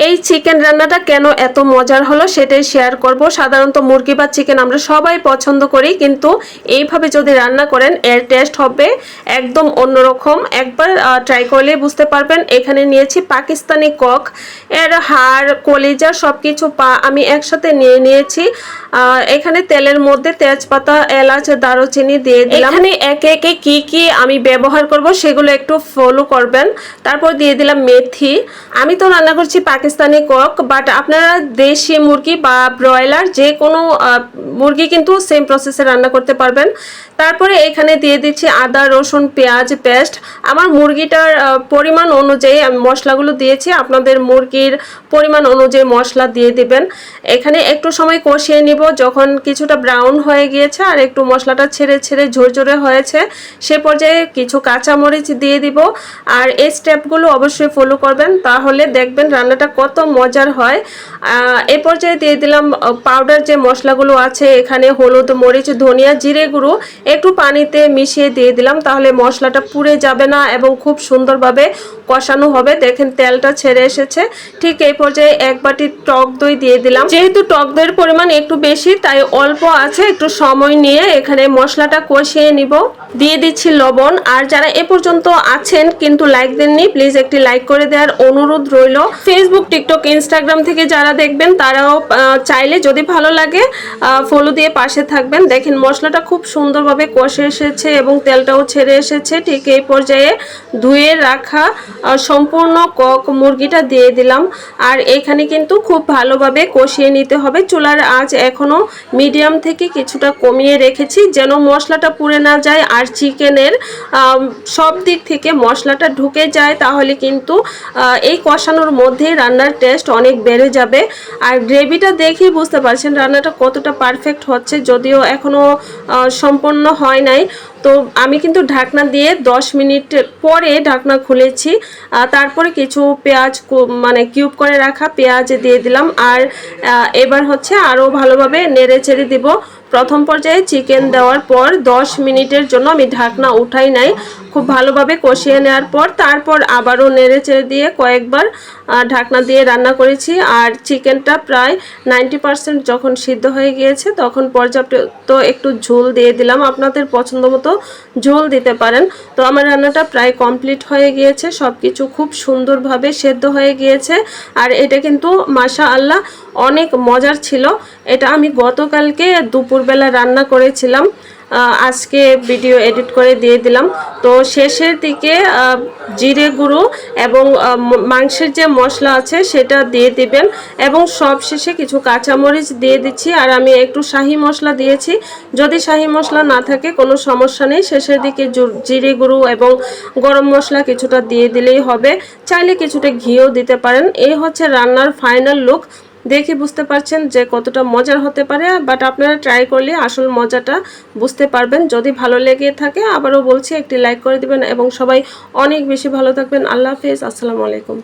এই চিকেন রান্নাটা কেন এত মজার হলো সেটাই শেয়ার করব। সাধারণত মুরগি বা চিকেন আমরা সবাই পছন্দ করি, কিন্তু এইভাবে যদি রান্না করেন এর টেস্ট হবে একদম অন্যরকম। একবার ট্রাই করলে বুঝতে পারবেন। এখানে নিয়েছি পাকিস্তানি কক, এর হাড় কলিজা সব কিছু আমি একসাথে নিয়ে নিয়েছি। এখানে তেলের মধ্যে তেজপাতা, এলাচ, দারুচিনি দিয়ে দিলাম। এখানে একে একে কি কি আমি ব্যবহার করব সেগুলো একটু ফলো করবেন। তারপর দিয়ে দিলাম মেথি। আমি তো রান্না করছি পাকিস্তানি কক, বাট আপনারা দেশি মুরগি বা ব্রয়লার যে কোনো মুরগি কিন্তু সেম প্রসেসে রান্না করতে পারবেন। তারপরে এখানে দিয়ে দিচ্ছি আদা রসুন পেঁয়াজ পেস্ট। আমার মুরগিটার পরিমাণ অনুযায়ী আমি মশলাগুলো দিয়েছি, আপনাদের মুরগির পরিমাণ অনুযায়ী মশলা দিয়ে দিবেন। এখানে একটু সময় কষিয়ে নিব। যখন কিছুটা ব্রাউন হয়ে গিয়েছে আর একটু মশলাটা ছেড়ে ছেড়ে ঝরঝরে হয়েছে, সে পর্যায়ে কিছু কাঁচামরিচ দিয়ে দিব। আর এই স্টেপগুলো অবশ্যই ফলো করবেন, তাহলে দেখবেন রান্নাটা কত মজার হয়। এ পর্যায়ে দিয়ে দিলাম পাউডার যে মশলাগুলো আছে, এখানে হলুদ, মরিচ, ধনিয়া, জিরে গুঁড়ো একটু পানিতে মিশিয়ে দিয়ে দিলাম, তাহলে মশলাটা পুড়ে যাবে না এবং খুব সুন্দরভাবে কষানো হবে। দেখেন তেলটা ছেড়ে এসেছে। ঠিক এই পর্যায়ে এক বাটি টক দই দিয়ে দিলাম। যেহেতু টক দইয়ের পরিমাণ একটু বেশি, তাই অল্প আছে একটু সময় নিয়ে এখানে মশলাটা কষিয়ে নিব। দিয়ে দিচ্ছি লবণ। আর যারা এ পর্যন্ত আছেন কিন্তু লাইক দেননি, প্লিজ একটি লাইক করে দেওয়ার অনুরোধ রইল। ফেসবুক, টিকটক, ইনস্টাগ্রাম থেকে যারা দেখবেন তারাও চাইলে যদি ভালো লাগে ফলো দিয়ে পাশে থাকবেন। দেখেন মশলাটা খুব সুন্দরভাবে কষে এসেছে এবং তেলটাও ছেড়ে এসেছে। ঠিক এই পর্যায়ে ধুয়ে রাখা সম্পূর্ণ কক মুরগিটা দিয়ে দিলাম। আর এখানে কিন্তু খুব ভালোভাবে কষিয়ে নিতে হবে। চুলার আঁচ এখনো মিডিয়াম থেকে কিছুটা কমিয়ে রেখেছি, যেন মশলাটা পুড়ে না যায় আর চিকেনের সব দিক থেকে মশলাটা ঢুকে যায়, তাহলে কিন্তু এই কষানোর মধ্যে রান্নার টেস্ট অনেক বেড়ে যাবে। আর গ্রেভিটা দেখেই বুঝতে পারছেন রান্নাটা কতটা পারফেক্ট হচ্ছে, যদিও এখনো সম্পন্ন হয় নাই। তো আমি কিন্তু ঢাকনা দিয়ে 10 মিনিট পরে ঢাকনা খুলেছি। তারপরে কিছু পেঁয়াজ মানে কিউব করে রাখা পেঁয়াজ দিয়ে দিলাম। আর এবার হচ্ছে আরও ভালোভাবে নেড়ে চেড়ে দিব। প্রথম পর্যায়ে চিকেন দেওয়ার পর 10 মিনিটের জন্য আমি ঢাকনা উঠাই নাই। খুব ভালোভাবে কষিয়ে নেওয়ার পর তারপর আবারও নেড়ে চেড়ে দিয়ে কয়েকবার ঢাকনা দিয়ে রান্না করেছি। আর চিকেনটা প্রায় 90% যখন সিদ্ধ হয়ে গিয়েছে তখন পর্যাপ্ত একটু ঝোল দিয়ে দিলাম। আপনাদের পছন্দ মতো ঝোল দিতে পারেন। তো আমার রান্নাটা প্রায় কমপ্লিট হয়ে গিয়েছে, সব কিছু খুব সুন্দরভাবে সেদ্ধ হয়ে গিয়েছে। আর এটা কিন্তু মাশাআল্লাহ অনেক মজার ছিল। এটা আমি গতকালকে দুপুরবেলা রান্না করেছিলাম, আজকে ভিডিও এডিট করে দিয়ে দিলাম। তো শেষের দিকে জিরে গুঁড়ো এবং মাংসের যে মশলা আছে সেটা দিয়ে দিবেন এবং সব শেষে কিছু কাঁচামরিচ দিয়ে দিচ্ছি। আর আমি একটু শাহি মশলা দিয়েছি, যদি শাহি মশলা না থাকে কোনো সমস্যা নেই, শেষের দিকে জিরে গুঁড়ো এবং গরম মশলা কিছুটা দিয়ে দিলেই হবে। চাইলে কিছুটা ঘিও দিতে পারেন। এই হচ্ছে রান্নার ফাইনাল লুক। দেখে বুঝতে পারছেন যে কতটা মজার হতে পারে, বাট আপনারা ট্রাই করলে আসল মজাটা বুঝতে পারবেন। যদি ভালো লেগে থাকে আবারও বলছি একটি লাইক করে দিবেন এবং সবাই অনেক বেশি ভালো থাকবেন। আল্লাহ হাফেজ, আসসালামু আলাইকুম।